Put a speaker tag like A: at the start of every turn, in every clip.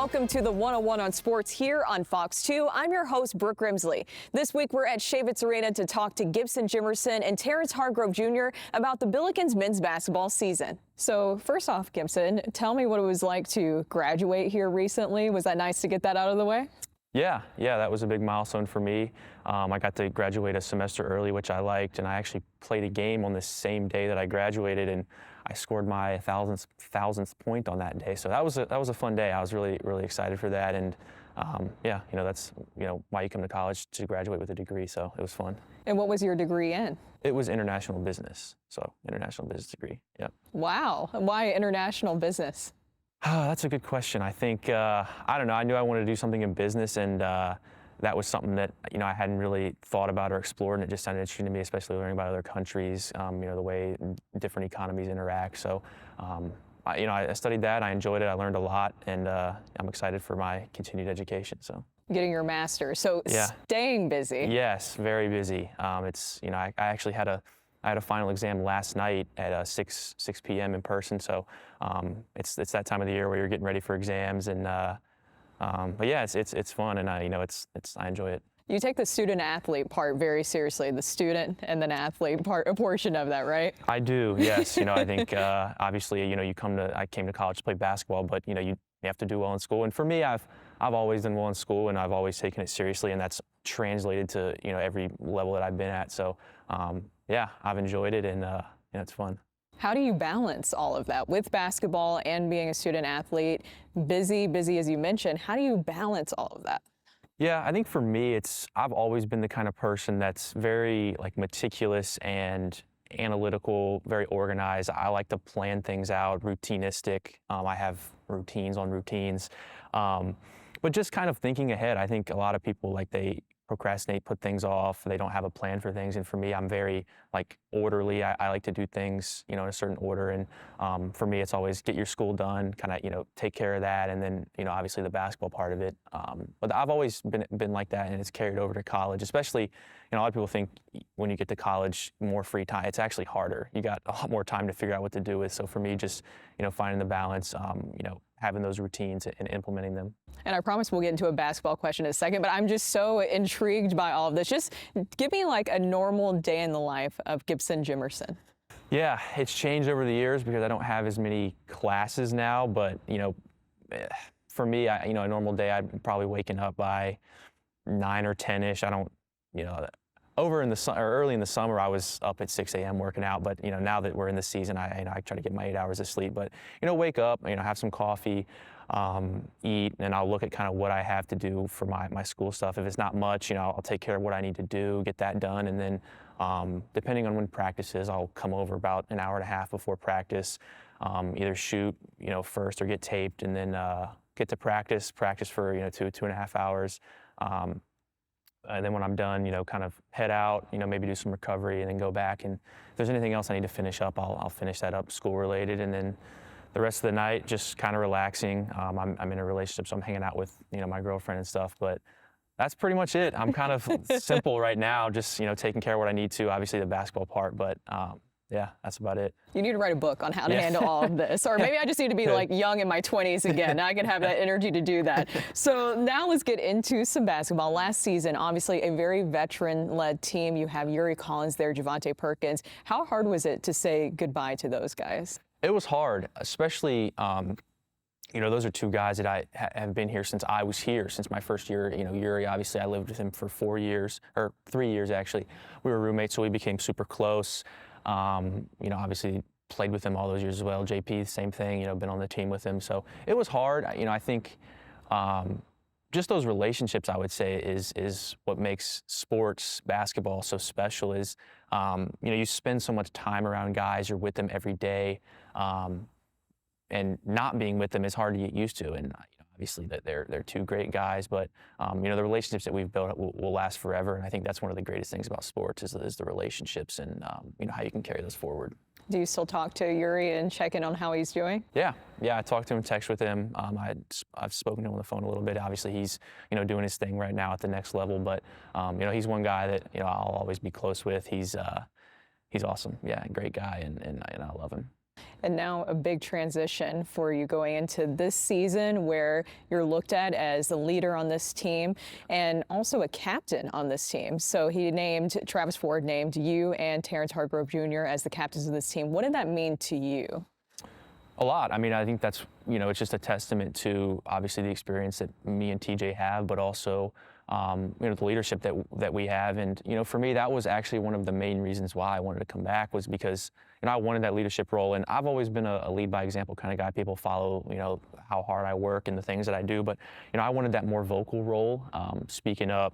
A: welcome to the 101 on Sports here on Fox 2. I'm your host, Brooke Grimsley. This week, we're at Shavitz Arena to talk to Gibson Jimerson and Terrence Hargrove Jr. about the Billikens men's basketball season. So first off, Gibson, tell me what it was like to graduate here recently. Was that nice to get that out of the way?
B: Yeah, that was a big milestone for me. I got to graduate a semester early, which I liked, and I actually played a game on the same day that I graduated, and I scored my thousandth point on that day. So that was a fun day. I was really excited for that, and that's why you come to college, to graduate with a degree. So it was fun.
A: And what was your degree in?
B: It was international business. So international business degree. Yeah.
A: Wow. Why international business?
B: That's a good question. I think, I don't know, I knew I wanted to do something in business, and that was something that, I hadn't really thought about or explored, and it just sounded interesting to me, especially learning about other countries, the way different economies interact. So, I studied that, I enjoyed it, I learned a lot, and I'm excited for my continued education, so.
A: Getting your master's, so yeah. Staying busy.
B: Yes, very busy. I actually had a final exam last night at 6 p.m. in person, so it's that time of the year where you're getting ready for exams, and but yeah, it's fun, and I enjoy it.
A: You take the student athlete part very seriously, the student and then athlete part, a portion of that, right?
B: I do, yes. I think obviously I came to college to play basketball, but you have to do well in school, and for me, I've always done well in school, and I've always taken it seriously, and that's translated to every level that I've been at. So. Yeah, I've enjoyed it, and it's fun.
A: How do you balance all of that with basketball and being a student athlete? Busy as you mentioned. How do you balance all of that?
B: Yeah, I think for me, I've always been the kind of person that's very meticulous and analytical, very organized. I like to plan things out, routinistic. I have routines on routines, but just kind of thinking ahead. I think a lot of people they procrastinate, put things off. They don't have a plan for things. And for me, I'm very orderly. I like to do things, in a certain order. And for me, it's always get your school done, kind of, take care of that. And then, obviously the basketball part of it. But I've always been like that, and it's carried over to college, especially, a lot of people think when you get to college, more free time. It's actually harder. You got a lot more time to figure out what to do with. So for me, just, finding the balance, having those routines and implementing them.
A: And I promise we'll get into a basketball question in a second, but I'm just so intrigued by all of this. Just give me a normal day in the life of Gibson Jimerson.
B: Yeah, it's changed over the years because I don't have as many classes now, but, for me, a normal day, I'm probably waking up by 9 or 10-ish. I don't, early in the summer, I was up at 6 a.m. working out, but now that we're in the season, I try to get my 8 hours of sleep. But wake up, have some coffee, eat, and I'll look at kind of what I have to do for my school stuff. If it's not much, I'll take care of what I need to do, get that done, and then depending on when practice is, I'll come over about an hour and a half before practice, either shoot first or get taped, and then get to practice for 2.5 hours. And then when I'm done, kind of head out, maybe do some recovery and then go back. And if there's anything else I need to finish up, I'll finish that up school related. And then the rest of the night, just kind of relaxing. I'm in a relationship, so I'm hanging out with, my girlfriend and stuff. But that's pretty much it. I'm kind of simple right now, just, taking care of what I need to, obviously the basketball part, but yeah, that's about it.
A: You need to write a book on how to handle all of this. Or maybe I just need to be young in my 20s again. I can have that energy to do that. So now let's get into some basketball. Last season, obviously a very veteran-led team. You have Yuri Collins there, Javante Perkins. How hard was it to say goodbye to those guys?
B: It was hard, especially, those are two guys that I have been here since I was here, since my first year. Yuri, obviously, I lived with him for 4 years, or 3 years actually. We were roommates, so we became super close. Obviously played with him all those years as well. JP, same thing, been on the team with him. So it was hard. I think just those relationships, I would say, is what makes sports basketball so special is, you spend so much time around guys, you're with them every day, and not being with them is hard to get used to. And obviously that they're two great guys, but the relationships that we've built will last forever. And I think that's one of the greatest things about sports is the relationships and how you can carry those forward.
A: Do you still talk to Yuri and check in on how he's doing?
B: Yeah, I talked to him, text with him. I've spoken to him on the phone a little bit. Obviously, he's doing his thing right now at the next level, but he's one guy that I'll always be close with. He's awesome. Yeah, great guy, and I love him.
A: And now a big transition for you going into this season where you're looked at as the leader on this team and also a captain on this team. So Travis Ford named you and Terrence Hargrove Jr. as the captains of this team. What did that mean to you?
B: A lot. I mean, I think that's, it's just a testament to obviously the experience that me and TJ have, but also, the leadership that we have. And, for me, that was actually one of the main reasons why I wanted to come back, was because, I wanted that leadership role. And I've always been a lead by example kind of guy. People follow, how hard I work and the things that I do. But, I wanted that more vocal role, speaking up,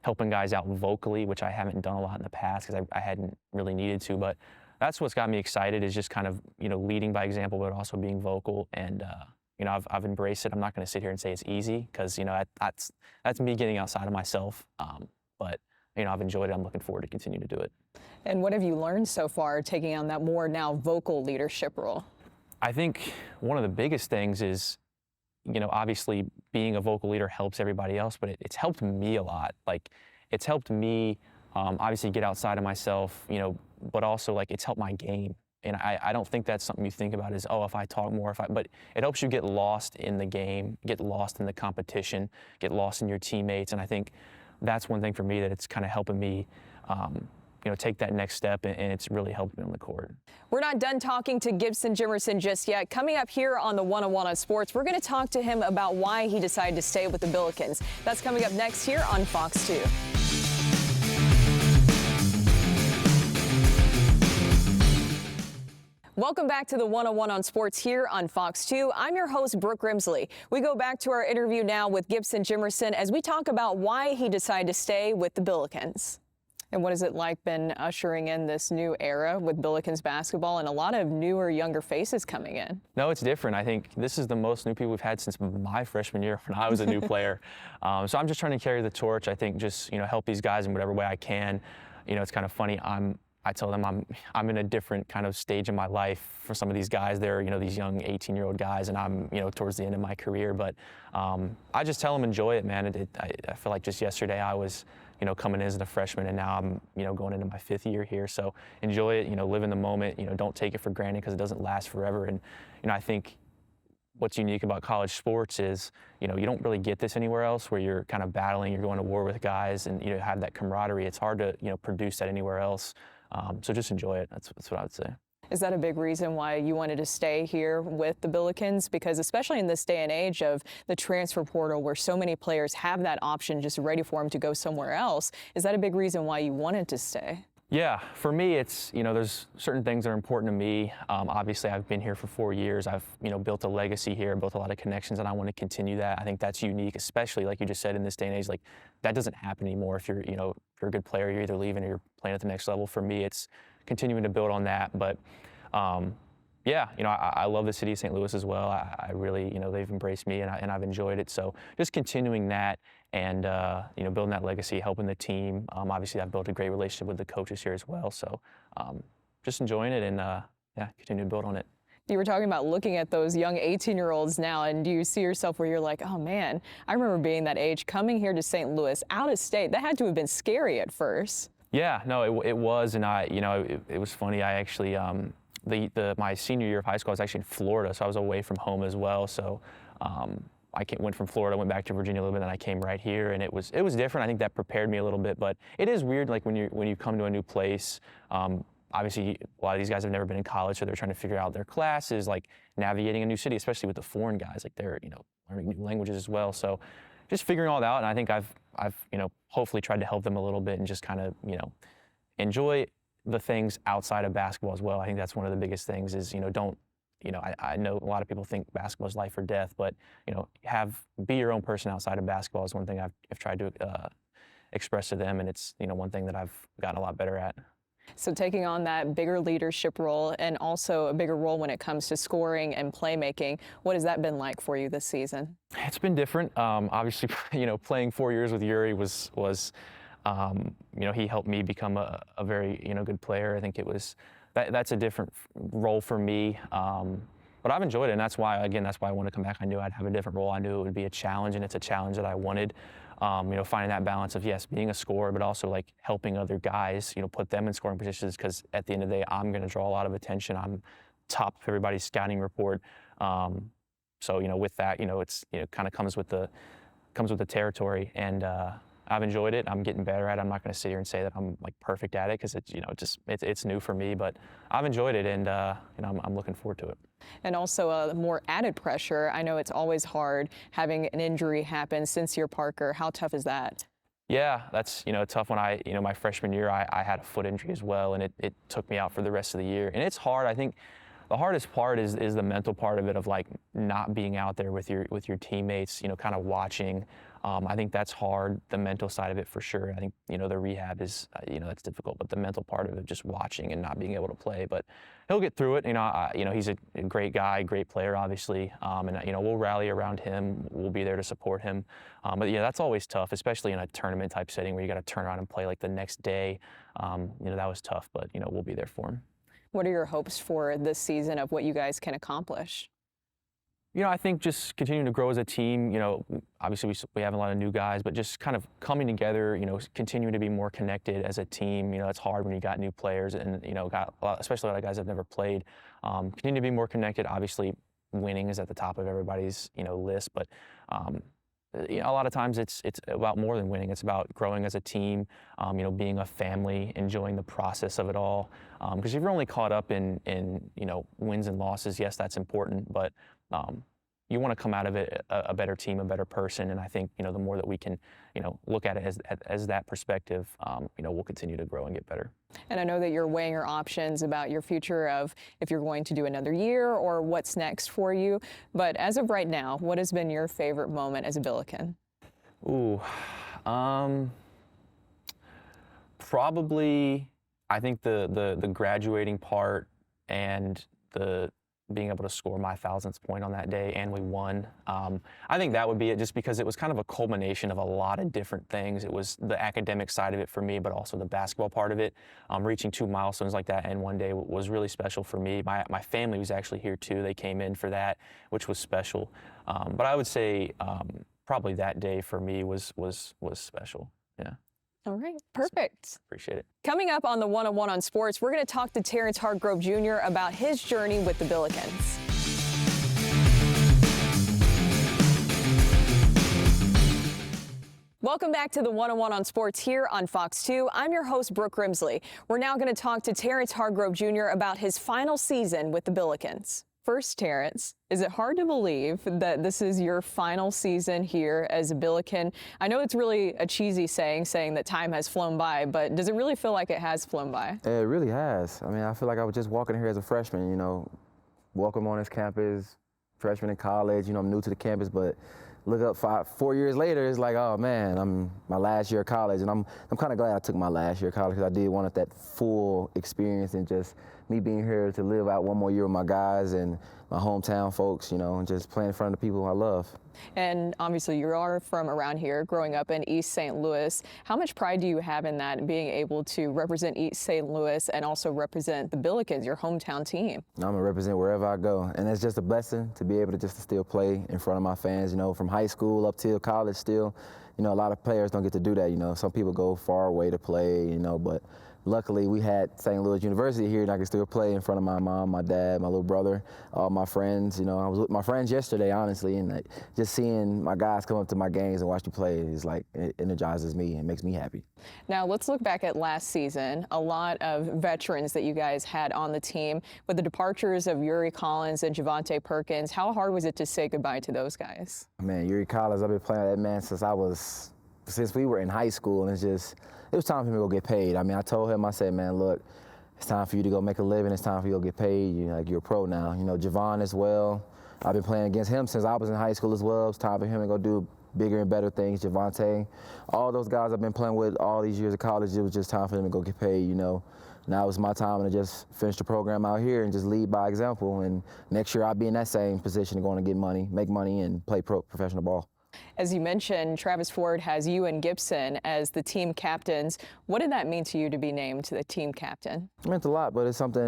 B: helping guys out vocally, which I haven't done a lot in the past because I hadn't really needed to. But that's what's got me excited, is just kind of, leading by example, but also being vocal. And, I've embraced it. I'm not going to sit here and say it's easy, because, that's me getting outside of myself. But, I've enjoyed it. I'm looking forward to continue to do it.
A: And what have you learned so far taking on that more now vocal leadership role? I
B: think one of the biggest things is, obviously being a vocal leader helps everybody else, but it's helped me a lot. Like, it's helped me obviously get outside of myself, but also like it's helped my game. And I don't think that's something you think about is, oh, if I talk more, but it helps you get lost in the game, get lost in the competition, get lost in your teammates. And I think that's one thing for me that it's kind of helping me, take that next step, and it's really helped me on the court.
A: We're not done talking to Gibson Jimerson just yet. Coming up here on the 101 on Sports, we're going to talk to him about why he decided to stay with the Billikens. That's coming up next here on Fox 2. Welcome back to the 101 on Sports here on Fox 2. I'm your host, Brooke Grimsley. We go back to our interview now with Gibson Jimerson as we talk about why he decided to stay with the Billikens. And what has it like been ushering in this new era with Billikens basketball and a lot of newer, younger faces coming in?
B: No, it's different. I think this is the most new people we've had since my freshman year when I was a new player. So I'm just trying to carry the torch. I think just, help these guys in whatever way I can. It's kind of funny. I tell them I'm in a different kind of stage in my life for some of these guys. They're, these young 18-year-old guys, and I'm, towards the end of my career. But I just tell them enjoy it, man. I feel like just yesterday I was, coming in as a freshman, and now I'm, going into my 5th year here. So enjoy it, live in the moment, don't take it for granted, because it doesn't last forever. And, I think what's unique about college sports is, you don't really get this anywhere else, where you're kind of battling, you're going to war with guys, and, have that camaraderie. It's hard to, produce that anywhere else. So just enjoy it. That's what I would say.
A: Is that a big reason why you wanted to stay here with the Billikens? Because especially in this day and age of the transfer portal, where so many players have that option just ready for them to go somewhere else, is that a big reason why you wanted to stay?
B: Yeah, for me, it's, there's certain things that are important to me. Obviously, I've been here for 4 years. I've, built a legacy here, built a lot of connections, and I want to continue that. I think that's unique, especially like you just said in this day and age. Like, that doesn't happen anymore. If you're, if you're a good player, you're either leaving or you're playing at the next level. For me, it's continuing to build on that. But yeah, I love the city of St. Louis as well. I really, they've embraced me, and I've enjoyed it. So just continuing that and, building that legacy, helping the team. Obviously, I've built a great relationship with the coaches here as well. So just enjoying it and, yeah, continue to build on it.
A: You were talking about looking at those young 18-year-olds now, and do you see yourself where you're like, oh man, I remember being that age, coming here to St. Louis, out of state. That had to have been scary at first.
B: Yeah, no, it was, and it was funny. I actually, my senior year of high school, I was actually in Florida, so I was away from home as well. So went from Florida, went back to Virginia a little bit, and then I came right here, and it was different. I think that prepared me a little bit, but it is weird, like when you come to a new place. Obviously, a lot of these guys have never been in college, so they're trying to figure out their classes, like navigating a new city, especially with the foreign guys, like they're learning new languages as well. So just figuring all that out, and I think I've hopefully tried to help them a little bit and just kind of enjoy the things outside of basketball as well. I think that's one of the biggest things is don't. I know a lot of people think basketball is life or death, but be your own person outside of basketball is one thing I've tried to express to them, and it's one thing that I've gotten a lot better at.
A: So taking on that bigger leadership role and also a bigger role when it comes to scoring and playmaking, what has that been like for you this season?
B: It's been different. Obviously, playing 4 years with Yuri was he helped me become a very good player. I think that's a different role for me. But I've enjoyed it, and that's why I wanted to come back. I knew I'd have a different role. I knew it would be a challenge, and it's a challenge that I wanted. Finding that balance of, yes, being a scorer, but also like helping other guys, put them in scoring positions, because at the end of the day, I'm going to draw a lot of attention. I'm top of everybody's scouting report. So with that, it's kind of comes with the territory, and I've enjoyed it. I'm getting better at it. I'm not going to sit here and say that I'm like perfect at it, because it's new for me, but I've enjoyed it, and I'm looking forward to it.
A: And also more added pressure. I know it's always hard having an injury happen since you're Parker. How tough is that?
B: Yeah, that's tough. When my freshman year, I had a foot injury as well, and it took me out for the rest of the year. And it's hard. I think the hardest part is the mental part of it, of like not being out there with your teammates, kind of watching. I think that's hard, the mental side of it for sure. I think, the rehab is, that's difficult, but the mental part of it, just watching and not being able to play. But he'll get through it. He's a great guy, great player, obviously. And we'll rally around him. We'll be there to support him. But yeah, that's always tough, especially in a tournament type setting where you got to turn around and play like the next day. That was tough, but, we'll be there for him.
A: What are your hopes for this season of what you guys can accomplish?
B: I think just continuing to grow as a team. Obviously we have a lot of new guys, but just kind of coming together, continuing to be more connected as a team. It's hard when you got new players and, especially a lot of guys that have never played. Continue to be more connected. Obviously, winning is at the top of everybody's, list, but a lot of times it's about more than winning. It's about growing as a team, being a family, enjoying the process of it all. Because if you're only caught up in wins and losses, yes, that's important, but you want to come out of it a better team, a better person. And I think, the more that we can, look at it as that perspective, we'll continue to grow and get better.
A: And I know that you're weighing your options about your future, of if you're going to do another year or what's next for you. But as of right now, what has been your favorite moment as a Billiken?
B: Ooh, probably, I think the graduating part and the being able to score my 1,000th point on that day, and we won. I think that would be it, just because it was kind of a culmination of a lot of different things. It was the academic side of it for me, but also the basketball part of it. Reaching 2 milestones like that in one day was really special for me. My family was actually here too. They came in for that, which was special. But I would say probably that day for me was special. Yeah.
A: All right, perfect.
B: Appreciate it.
A: Coming up on the 101 on Sports, we're going to talk to Terrence Hargrove Jr. about his journey with the Billikens. Welcome back to the 101 on Sports here on Fox 2. I'm your host, Brooke Grimsley. We're now going to talk to Terrence Hargrove Jr. about his final season with the Billikens. First, Terrence, is it hard to believe that this is your final season here as a Billiken? I know it's really a cheesy saying that time has flown by, but does it really feel like it has flown by?
C: It really has. I mean, I feel like I was just walking here as a freshman, welcome on this campus, freshman in college, I'm new to the campus, but look up 4 years later, it's like, oh man, I'm my last year of college, and I'm kind of glad I took my last year of college, because I did want that full experience, and just me being here to live out one more year with my guys and my hometown folks, and just playing in front of the people I love.
A: And obviously you are from around here, growing up in East St. Louis. How much pride do you have in that, being able to represent East St. Louis and also represent the Billikens, your hometown team?
C: I'm going to represent wherever I go, and it's just a blessing to be able to still play in front of my fans, from high school up till college still. A lot of players don't get to do that, Some people go far away to play, but luckily we had St. Louis University here, and I could still play in front of my mom, my dad, my little brother, all my friends. I was with my friends yesterday, honestly, and just seeing my guys come up to my games and watch me play is like, it energizes me and makes me happy.
A: Now let's look back at last season. A lot of veterans that you guys had on the team, with the departures of Yuri Collins and Javante Perkins. How hard was it to say goodbye to those guys? Man,
C: Yuri Collins, I've been playing with that man since we were in high school, and it was time for me to go get paid. I mean, I told him, I said, man, look, it's time for you to go make a living. It's time for you to go get paid. You're a pro now. Javon as well. I've been playing against him since I was in high school as well. It's time for him to go do bigger and better things. Javante, all those guys I've been playing with all these years of college, it was just time for them to go get paid, Now it was my time to just finish the program out here and just lead by example. And next year I'll be in that same position, going to get money, make money, and play professional ball.
A: As you mentioned, Travis Ford has you and Gibson as the team captains. What did that mean to you to be named the team captain?
C: It meant a lot, but it's something,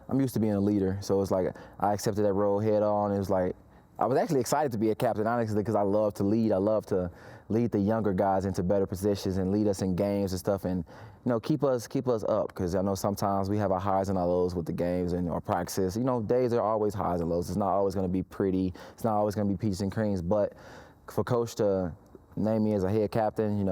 C: I'm used to being a leader. So it's like I accepted that role head on. It was like, I was actually excited to be a captain, honestly, because I love to lead. I love to lead the younger guys into better positions and lead us in games and stuff, and keep us up, because I know sometimes we have our highs and our lows with the games and our practices. Days are always highs and lows. It's not always going to be pretty. It's not always going to be peaches and creams. But for Coach to name me as a head captain,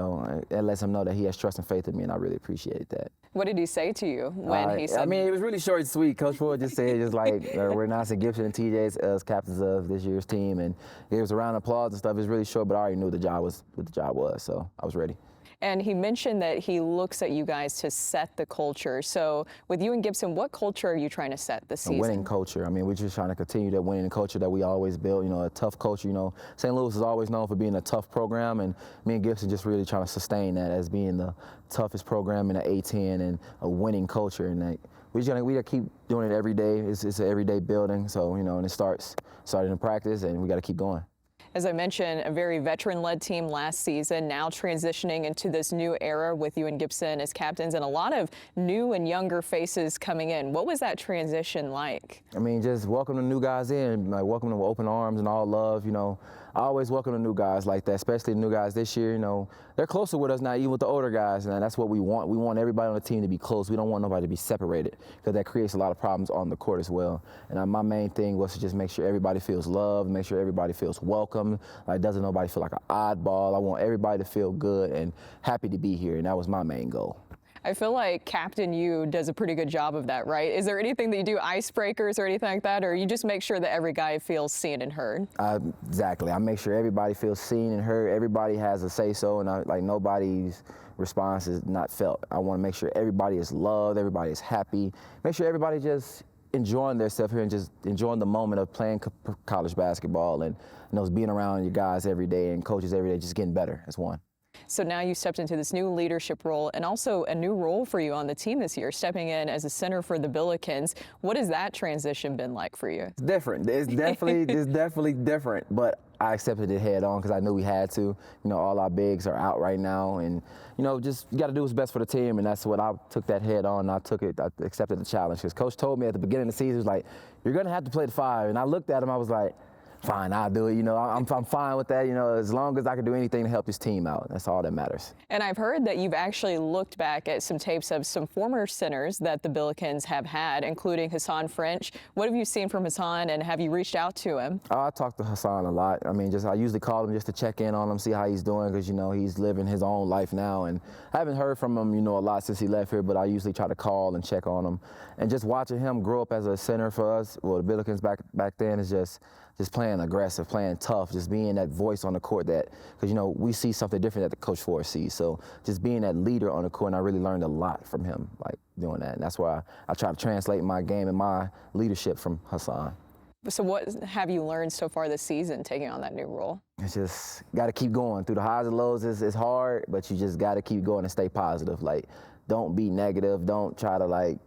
C: it lets him know that he has trust and faith in me, and I really appreciate that.
A: What did he say to you when he said?
C: I mean, it was really short and sweet. Coach Ford just said, we're announcing Gibson and TJ as captains of this year's team, and it was a round of applause and stuff. It was really short, but I already knew what the job was, so I was ready.
A: And he mentioned that he looks at you guys to set the culture. So with you and Gibson, what culture are you trying to set this season?
C: A winning culture. I mean, we're just trying to continue that winning culture that we always build, a tough culture. St. Louis is always known for being a tough program, and me and Gibson just really trying to sustain that as being the toughest program in the A-10 and a winning culture. And we gotta keep doing it every day. It's an everyday building, so, and it started in practice, and we got to keep going.
A: As I mentioned, a very veteran-led team last season, now transitioning into this new era with you and Gibson as captains, and a lot of new and younger faces coming in. What was that transition like?
C: I mean, just welcome the new guys in, welcome them with open arms and all love. I always welcome the new guys like that, especially the new guys this year. They're closer with us now, even with the older guys, and that's what we want. We want everybody on the team to be close. We don't want nobody to be separated, because that creates a lot of problems on the court as well. And my main thing was to just make sure everybody feels loved, make sure everybody feels welcome, doesn't nobody feel like an oddball. I want everybody to feel good and happy to be here, and that was my main goal.
A: I feel like Captain U does a pretty good job of that, right? Is there anything that you do, icebreakers or anything like that, or you just make sure that every guy feels seen and heard?
C: Exactly. I make sure everybody feels seen and heard. Everybody has a say-so, and nobody's response is not felt. I want to make sure everybody is loved, everybody is happy, make sure everybody just enjoying their stuff here and just enjoying the moment of playing college basketball, and being around your guys every day and coaches every day, just getting better as one.
A: So now you stepped into this new leadership role, and also a new role for you on the team this year, stepping in as a center for the Billikens. What has that transition been like for you?
C: It's different. It's definitely different, but I accepted it head on because I knew we had to. All our bigs are out right now, and just you got to do what's best for the team, and that's what I took that head on. I accepted the challenge, because Coach told me at the beginning of the season, he was like, "You're gonna have to play the 5," and I looked at him, I was like, fine, I'll do it. I'm fine with that. As long as I can do anything to help this team out, that's all that matters.
A: And I've heard that you've actually looked back at some tapes of some former centers that the Billikens have had, including Hassan French. What have you seen from Hassan, and have you reached out to him?
C: I talk to Hassan a lot. I mean, I usually call him just to check in on him, see how he's doing, because he's living his own life now, and I haven't heard from him, a lot since he left here. But I usually try to call and check on him, and just watching him grow up as a center for us. Well, the Billikens back then is just playing aggressive, playing tough, just being that voice on the court, because we see something different that the Coach Ford sees. So just being that leader on the court, and I really learned a lot from him, doing that. And that's why I try to translate my game and my leadership from Hassan.
A: So what have you learned so far this season, taking on that new role?
C: It's just got to keep going. Through the highs and lows, it's hard, but you just got to keep going and stay positive. Don't be negative. Don't try to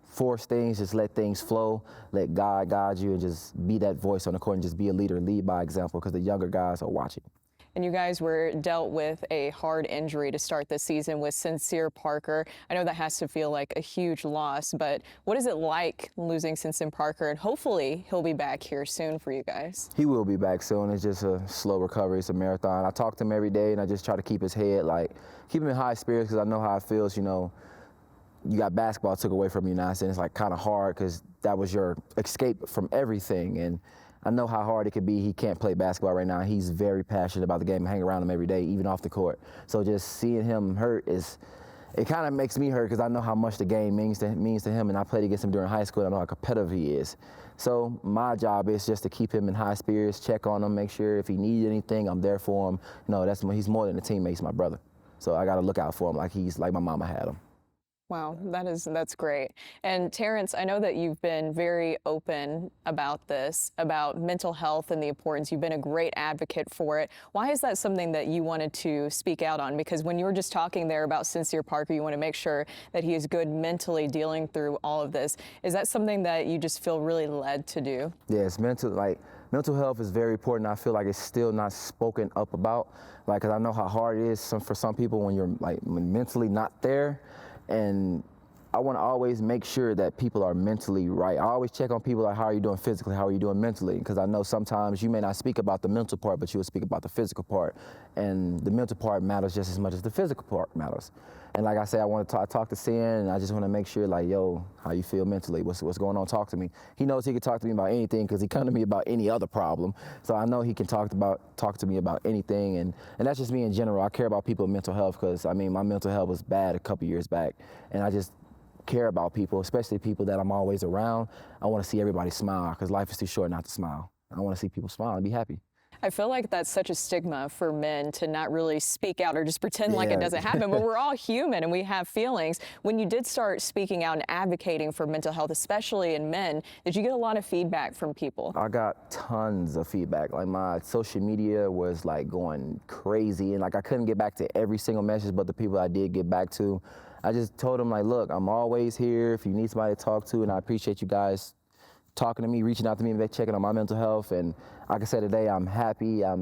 C: force things, just let things flow, let God guide you, and just be that voice on the court, and just be a leader, lead by example, because the younger guys are watching.
A: And you guys were dealt with a hard injury to start this season with Sincere Parker. I know that has to feel like a huge loss, but what is it like losing Sincere Parker? And hopefully he'll be back here soon for you guys.
C: He will be back soon. It's just a slow recovery. It's a marathon. I talk to him every day, and I just try to keep his head, keep him in high spirits, because I know how it feels, you got basketball took away from you now, and it's kind of hard, because that was your escape from everything. And I know how hard it could be. He can't play basketball right now. He's very passionate about the game. I hang around him every day, even off the court. So just seeing him hurt it kind of makes me hurt, because I know how much the game means to him, and I played against him during high school. I know how competitive he is. So my job is just to keep him in high spirits, check on him, make sure if he needs anything, I'm there for him. He's more than a teammate. He's my brother. So I got to look out for him like my mama had him.
A: Wow, that's great. And Terrence, I know that you've been very open about this, about mental health and the importance. You've been a great advocate for it. Why is that something that you wanted to speak out on? Because when you were just talking there about Sincere Parker, you want to make sure that he is good mentally dealing through all of this. Is that something that you just feel really led to do?
C: Yes, mental health is very important. I feel like it's still not spoken up about, because I know how hard it is for some people when you're mentally not there. And I want to always make sure that people are mentally right. I always check on people like, how are you doing physically? How are you doing mentally? Because I know sometimes you may not speak about the mental part, but you will speak about the physical part. And the mental part matters just as much as the physical part matters. And like I said, I talk to Sin, and I just want to make sure, like, yo, how you feel mentally? What's going on? Talk to me. He knows he can talk to me about anything because he come to me about any other problem. So I know he can talk to me about anything, and that's just me in general. I care about people's mental health because, I mean, my mental health was bad a couple years back, and I just care about people, especially people that I'm always around. I want to see everybody smile because life is too short not to smile. I want to see people smile and be happy.
A: I feel like that's such a stigma for men to not really speak out or just pretend like it doesn't happen, but we're all human and we have feelings. When you did start speaking out and advocating for mental health, especially in men, did you get a lot of feedback from people?
C: I got tons of feedback. Like, my social media was like going crazy, and like I couldn't get back to every single message, but the people I did get back to, I just told them, like, look, I'm always here if you need somebody to talk to, and I appreciate you guys talking to me, reaching out to me, and checking on my mental health. And like I said today, I'm happy. I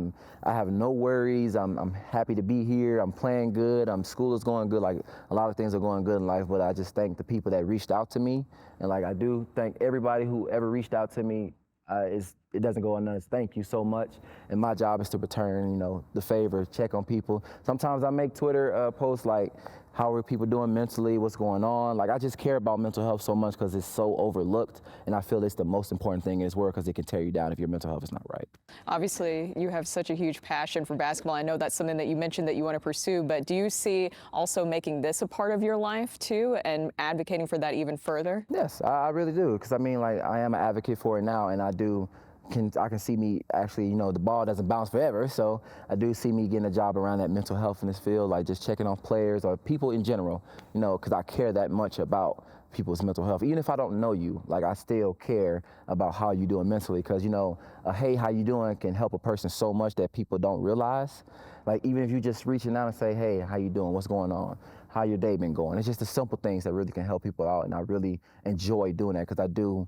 C: have no worries. I'm happy to be here. I'm playing good. School is going good. Like, a lot of things are going good in life, but I just thank the people that reached out to me. And like, I do thank everybody who ever reached out to me. It doesn't go unnoticed. Thank you so much. And my job is to return, the favor, check on people. Sometimes I make Twitter posts like, how are people doing mentally? What's going on? Like, I just care about mental health so much because it's so overlooked, and I feel it's the most important thing in this world because it can tear you down if your mental health is not right.
A: Obviously, you have such a huge passion for basketball. I know that's something that you mentioned that you want to pursue, but do you see also making this a part of your life too and advocating for that even further?
C: Yes, I really do, because I mean, like, I am an advocate for it now, and I can see me actually, the ball doesn't bounce forever, so I do see me getting a job around that mental health in this field, like just checking on players or people in general, because I care that much about people's mental health. Even if I don't know you, like, I still care about how you doing mentally, because, hey, how you doing can help a person so much that people don't realize. Like, even if you just reaching out and say, hey, how you doing? What's going on? How your day been going? It's just the simple things that really can help people out, and I really enjoy doing that because I do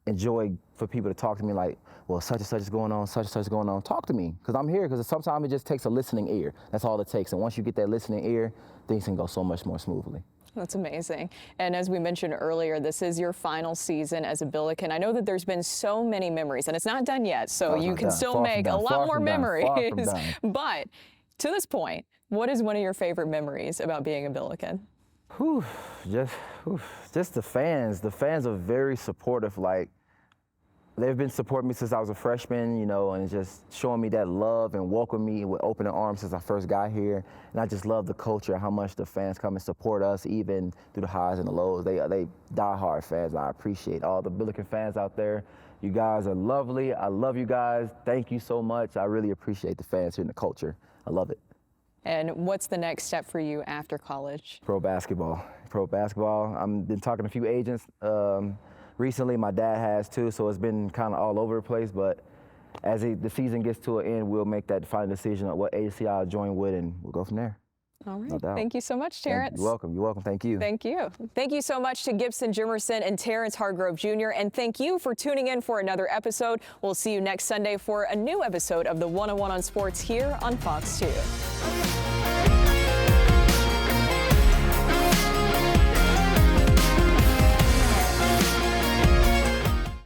C: enjoy for people to talk to me like, well, such and such is going on, such and such is going on. Talk to me, because I'm here, because sometimes it just takes a listening ear. That's all it takes. And once you get that listening ear, things can go so much more smoothly.
A: That's amazing. And as we mentioned earlier, this is your final season as a Billiken. I know that there's been so many memories, and it's not done yet, so you can still make a lot more memories. But to this point, what is one of your favorite memories about being a Billiken?
C: Just the fans. The fans are very supportive. Like, they've been supporting me since I was a freshman, and just showing me that love and welcoming me with open arms since I first got here. And I just love the culture, how much the fans come and support us, even through the highs and the lows. They die-hard fans. I appreciate all the Billiken fans out there. You guys are lovely. I love you guys. Thank you so much. I really appreciate the fans here and the culture. I love it.
A: And what's the next step for you after college?
C: Pro basketball. I've been talking to a few agents. Recently, my dad has too, so it's been kind of all over the place. But as the season gets to an end, we'll make that final decision on what agency I'll join with, and we'll go from there.
A: All right.
C: No doubt.
A: Thank you so much, Terrence.
C: You're welcome. You're welcome. Thank you.
A: Thank you. Thank you so much to Gibson Jimerson and Terrence Hargrove Jr. And thank you for tuning in for another episode. We'll see you next Sunday for a new episode of the 101 on Sports here on Fox 2.